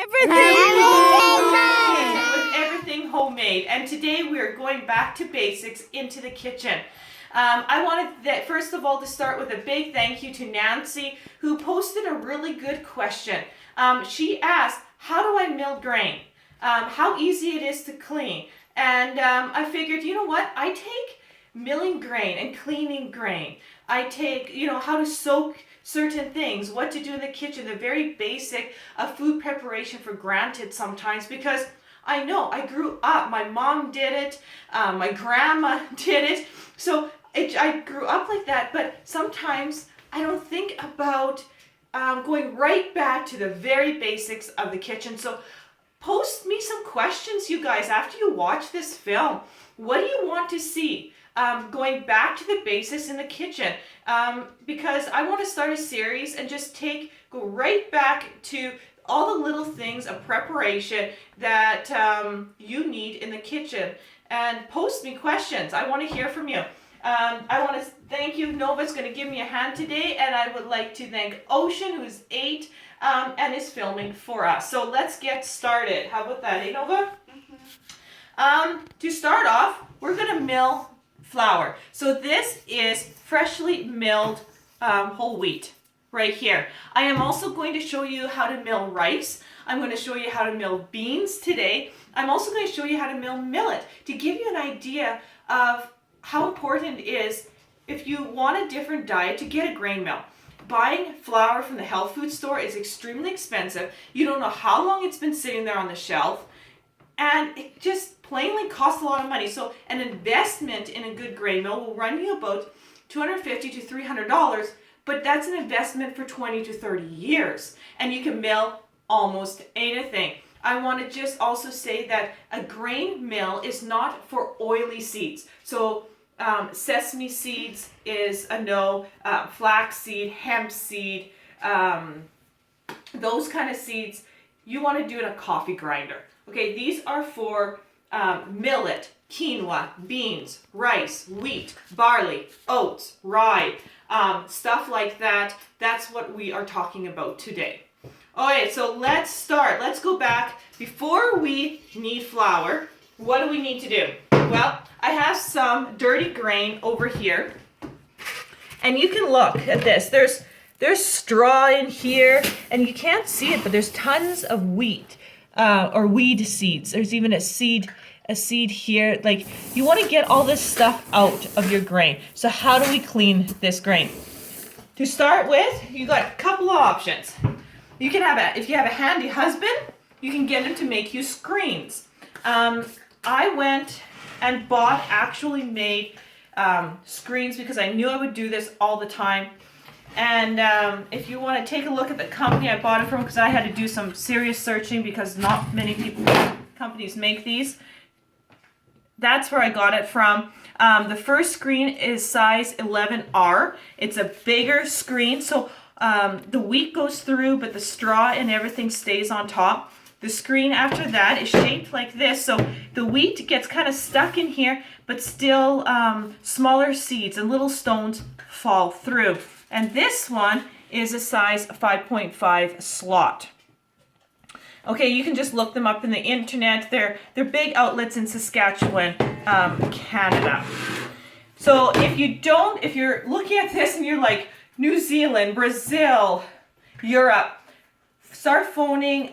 With everything homemade. And today we are going back to basics into the kitchen. I wanted, first of all, to start with a big thank you to Nancy, who posted a really good question. She asked, how do I mill grain? How easy it is to clean. And I figured, you know what? I take milling grain and cleaning grain. I take, how to soak certain things, what to do in the kitchen, the very basic of food preparation for granted sometimes, because I know I grew up, my mom did it, my grandma did it, so I grew up like that, but sometimes I don't think about going right back to the very basics of the kitchen. So post me some questions, you guys, after you watch this film. What do you want to see? Going back to the basics in the kitchen, because I want to start a series and just go right back to all the little things of preparation that you need in the kitchen. And post me questions. I want to hear from you. I want to thank you. Nova's going to give me a hand today, and I would like to thank Ocean, who's 8 and is filming for us. So let's get started. How about that, Nova? Mm-hmm. To start off, we're going to mill flour. So this is freshly milled whole wheat right here. I am also going to show you how to mill rice. I'm going to show you how to mill beans today. I'm also going to show you how to mill millet to give you an idea of how important it is, if you want a different diet, to get a grain mill. Buying flour from the health food store is extremely expensive. You don't know how long it's been sitting there on the shelf, and it just plainly costs a lot of money. So an investment in a good grain mill will run you about $250 to $300, but that's an investment for 20 to 30 years, and you can mill almost anything. I want to just also say that a grain mill is not for oily seeds. So sesame seeds is a no, flaxseed, hemp seed, those kind of seeds, you want to do it in a coffee grinder. Okay, these are for millet, quinoa, beans, rice, wheat, barley, oats, rye, stuff like that. That's what we are talking about today. Okay, so let's start. Let's go back. Before we need flour, what do we need to do? Well, I have some dirty grain over here, and you can look at this. There's straw in here, and you can't see it, but there's tons of wheat or weed seeds. There's even a seed here. Like, you want to get all this stuff out of your grain. So how do we clean this grain? To start with, you got a couple of options. You can have if you have a handy husband, you can get him to make you screens. I went and bought actually made screens because I knew I would do this all the time. And if you want to take a look at the company I bought it from, because I had to do some serious searching because not many companies make these. That's where I got it from. The first screen is size 11R. It's a bigger screen, so the wheat goes through, but the straw and everything stays on top. The screen after that is shaped like this, so the wheat gets kind of stuck in here, but still smaller seeds and little stones fall through. And this one is a size 5.5 slot. Okay, you can just look them up in the internet. They're big outlets in Saskatchewan, Canada. So if you're looking at this and you're like, New Zealand, Brazil, Europe, start phoning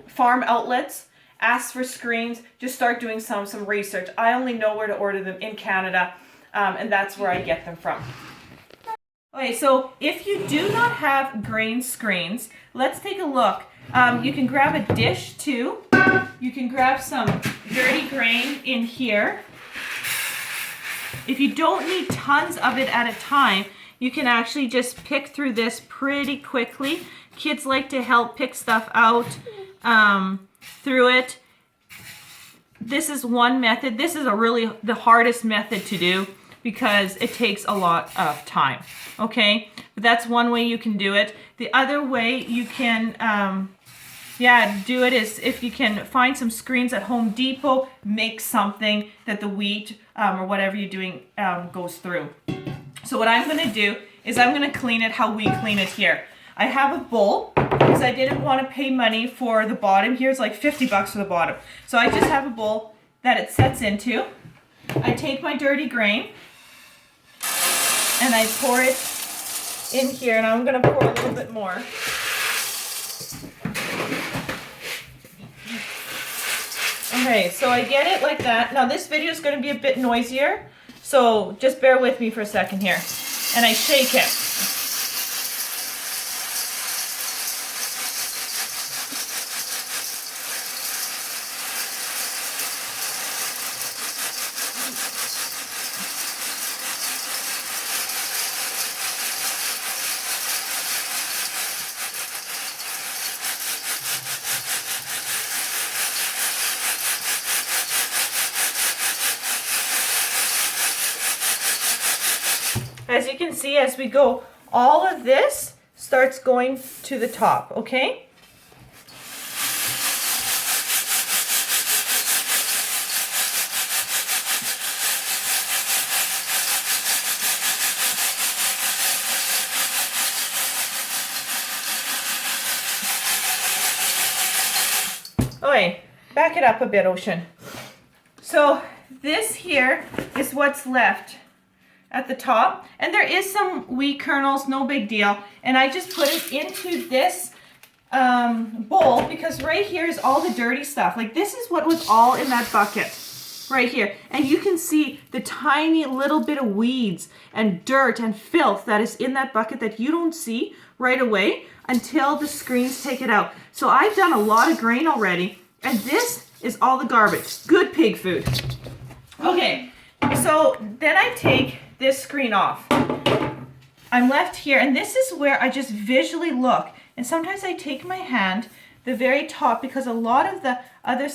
farm outlets, ask for screens, just start doing some research. I only know where to order them in Canada, and that's where I get them from. Okay, so if you do not have grain screens, let's take a look. You can grab a dish too. You can grab some dirty grain in here. If you don't need tons of it at a time, you can actually just pick through this pretty quickly. Kids like to help pick stuff out through it. This is one method. This is the hardest method to do because it takes a lot of time. Okay, but that's one way you can do it. The other way you can do it is if you can find some screens at Home Depot, make something that the wheat or whatever you're doing goes through. So what I'm going to do is I'm going to clean it how we clean it here. I have a bowl because I didn't want to pay money for the bottom. Here's like 50 bucks for the bottom. So I just have a bowl that it sets into. I take my dirty grain and I pour it in here, and I'm going to pour a little bit more. Okay, so I get it like that. Now this video is going to be a bit noisier, so just bear with me for a second here. And I shake it. As you can see, as we go, all of this starts going to the top, okay? Okay, back it up a bit, Ocean. So this here is what's left at the top, and there is some wheat kernels, no big deal, and I just put it into this bowl because right here is all the dirty stuff. Like this is what was all in that bucket right here, and you can see the tiny little bit of weeds and dirt and filth that is in that bucket that you don't see right away until the screens take it out. So I've done a lot of grain already, and this is all the garbage. Good pig food. Okay, so then I take this screen off. I'm left here, and this is where I just visually look, and sometimes I take my hand, the very top, because a lot of the other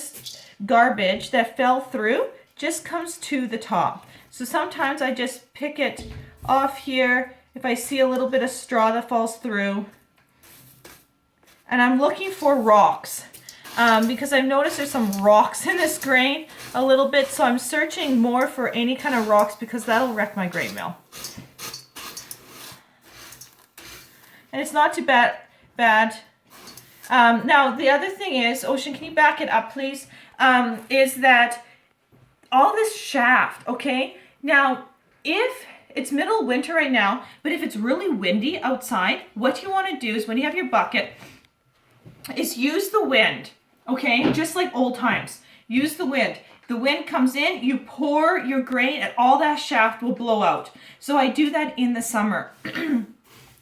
garbage that fell through just comes to the top. So sometimes I just pick it off here if I see a little bit of straw that falls through, and I'm looking for rocks. Because I've noticed there's some rocks in this grain a little bit, so I'm searching more for any kind of rocks because that'll wreck my grain mill. And it's not too bad. Now the other thing is, Ocean, can you back it up please, is that all this shaft, okay? Now, if it's middle of winter right now, but if it's really windy outside, what you want to do is when you have your bucket, is use the wind. Okay, just like old times. Use the wind. The wind comes in, you pour your grain, and all that shaft will blow out. So I do that in the summer. In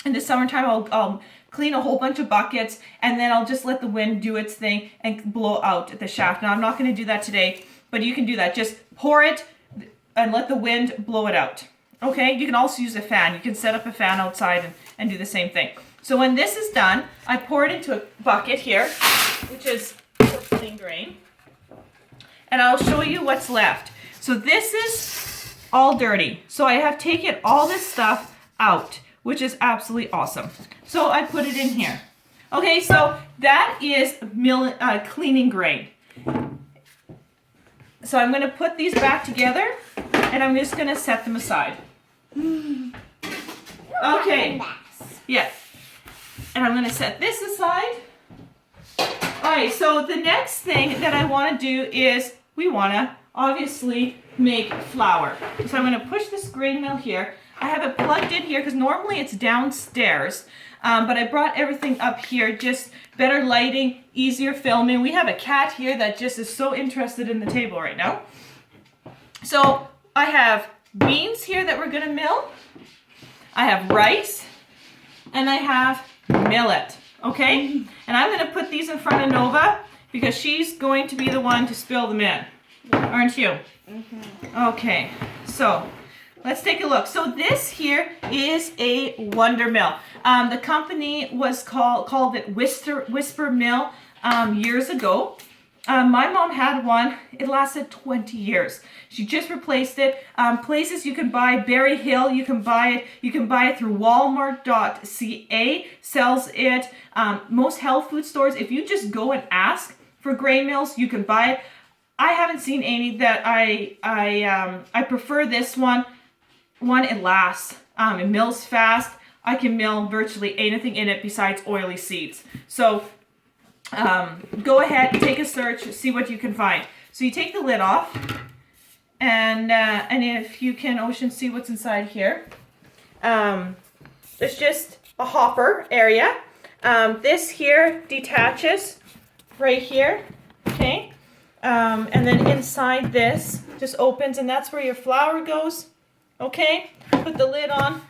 the summertime, I'll clean a whole bunch of buckets, and then I'll just let the wind do its thing and blow out the shaft. Now, I'm not going to do that today, but you can do that. Just pour it and let the wind blow it out. Okay, you can also use a fan. You can set up a fan outside and do the same thing. So when this is done, I pour it into a bucket here, which is clean grain, and I'll show you what's left. So this is all dirty. So I have taken all this stuff out, which is absolutely awesome. So I put it in here. Okay, so that is cleaning grain. So I'm going to put these back together, and I'm just going to set them aside. Okay. Yeah. And I'm going to set this aside. Alright, so the next thing that I want to do is we want to obviously make flour. So I'm going to push this grain mill here. I have it plugged in here because normally it's downstairs, but I brought everything up here, just better lighting, easier filming. We have a cat here that just is so interested in the table right now. So I have beans here that we're going to mill. I have rice, and I have millet. Okay, and I'm going to put these in front of Nova because she's going to be the one to spill them in, aren't you? Mm-hmm. Okay, so let's take a look. So this here is a Wonder Mill. The company was called it Whisper Mill years ago. My mom had one. It lasted 20 years. She just replaced it. Places you can buy, Berry Hill, you can buy it. You can buy it through Walmart.ca, sells it. Most health food stores, if you just go and ask for grain mills, you can buy it. I haven't seen any that I prefer this one. It lasts. It mills fast. I can mill virtually anything in it besides oily seeds. So go ahead, take a search, see what you can find. So you take the lid off, and if you can, Ocean, see what's inside here. There's just a hopper area. This here detaches right here, okay? And then inside this just opens, and that's where your flour goes, okay? Put the lid on,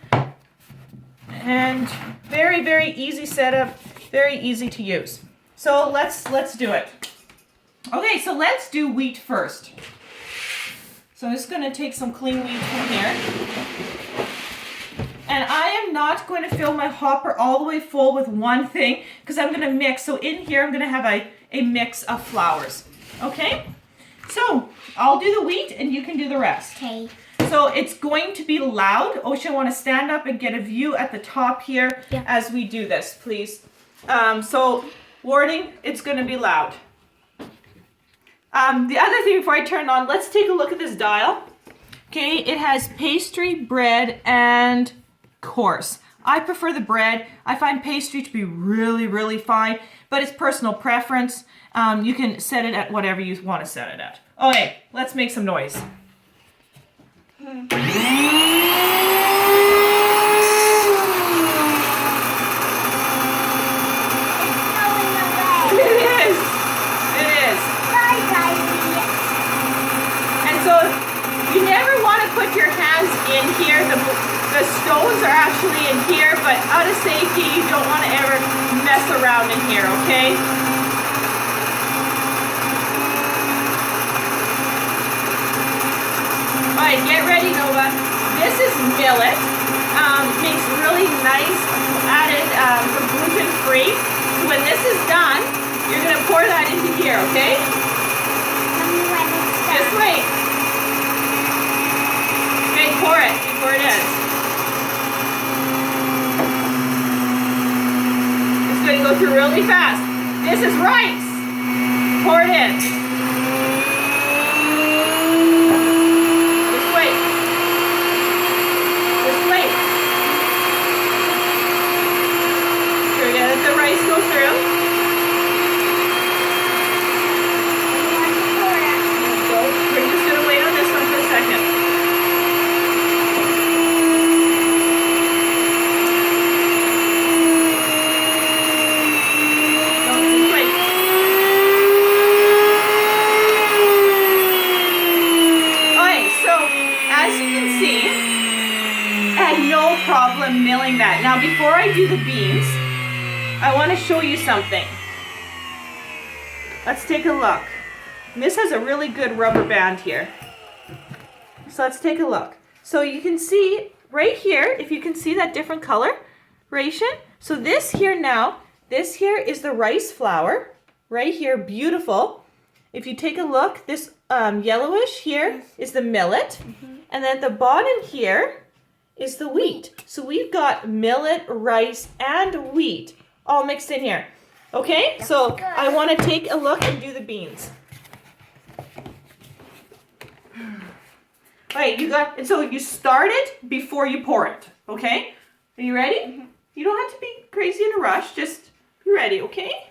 and very, very easy setup, very easy to use. So let's do it. Okay, so let's do wheat first. So I'm just going to take some clean wheat from here. And I am not going to fill my hopper all the way full with one thing because I'm going to mix. So in here I'm going to have a mix of flours. Okay? So I'll do the wheat and you can do the rest. Okay. So it's going to be loud. Ocean, want to stand up and get a view at the top here as we do this, please. So warning, it's going to be loud. The other thing before I turn on, let's take a look at this dial. Okay, it has pastry, bread, and coarse. I prefer the bread. I find pastry to be really, really fine, but it's personal preference. You can set it at whatever you want to set it at. Okay, let's make some noise. You never want to put your hands in here. The stones are actually in here, but out of safety, you don't want to ever mess around in here, okay? Alright, get ready, Nova. This is millet. Makes really nice added for gluten-free. So when this is done, you're going to pour that into here, okay? Just wait. Okay, pour it before it is. It's going to go through really fast. This is rice. Pour it in. Just wait. Just wait. We're going to let the rice go through. We're just going to wait on this one for a second. Problem milling that. Now before I do the beans, I want to show you something. Let's take a look. And this has a really good rubber band here. So let's take a look. So you can see right here, if you can see that different coloration. So this here now, this here is the rice flour. Right here, beautiful. If you take a look, this yellowish here is the millet. And then at the bottom here is the wheat. So we've got millet, rice, and wheat all mixed in here. Okay, so I want to take a look and do the beans. Alright, and so you start it before you pour it. Okay? Are you ready? You don't have to be crazy in a rush, just be ready, okay?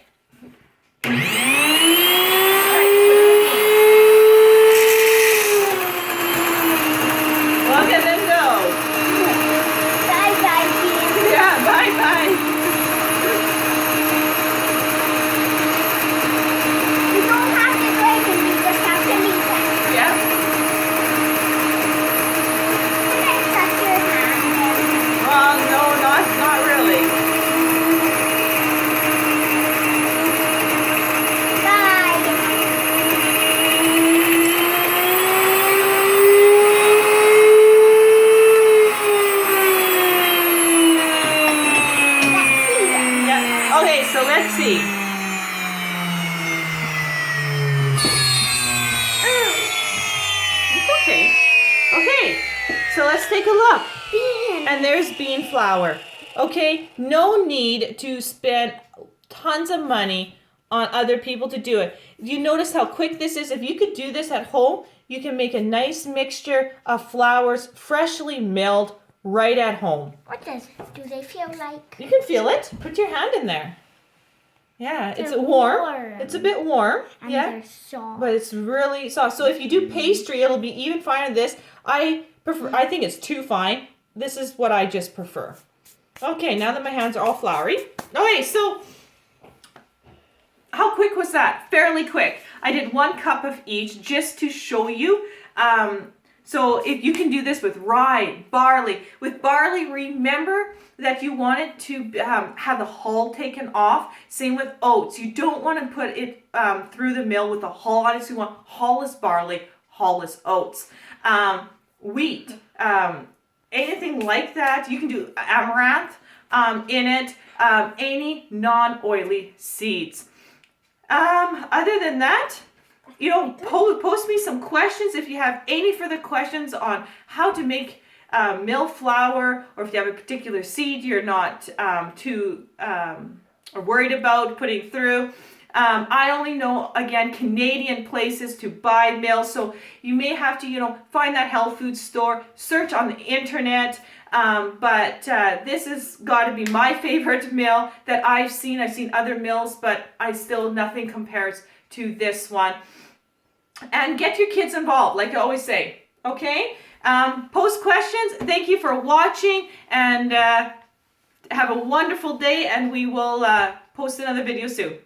Look at them go. Yeah, bye-bye. You don't have to break them, you just have to leave them. Yeah. Can I touch your hand? Well, no, not really. Bye. Okay, so let's see. It's okay. Okay, so let's take a look. Bean. And there's bean flour. Okay, no need to spend tons of money on other people to do it. You notice how quick this is? If you could do this at home, you can make a nice mixture of flours, freshly milled, right at home. Do they feel like? You can feel it. Put your hand in there. Yeah, it's They're warm. warm. It's a bit warm. And yeah. they're soft. But it's really soft. So if you do pastry, it'll be even finer than this. I think it's too fine. This is what I just prefer. Okay, now that my hands are all floury. Okay, so how quick was that? Fairly quick. I did 1 cup of each just to show you. So if you can do this with rye, barley. With barley, remember that you want it to have the hull taken off. Same with oats. You don't want to put it through the mill with the hull on it. So you want hull-less barley, hull-less oats. Wheat, anything like that. You can do amaranth in it. Any non-oily seeds. Other than that, post me some questions if you have any further questions on how to make mill flour, or if you have a particular seed you're not too worried about putting through. I only know, again, Canadian places to buy mill, so you may have to, find that health food store, search on the internet. But this has got to be my favorite mill that I've seen. I've seen other mills, but nothing compares to this one. And get your kids involved, like I always say. Okay? Post questions. Thank you for watching, and have a wonderful day, and we will post another video soon.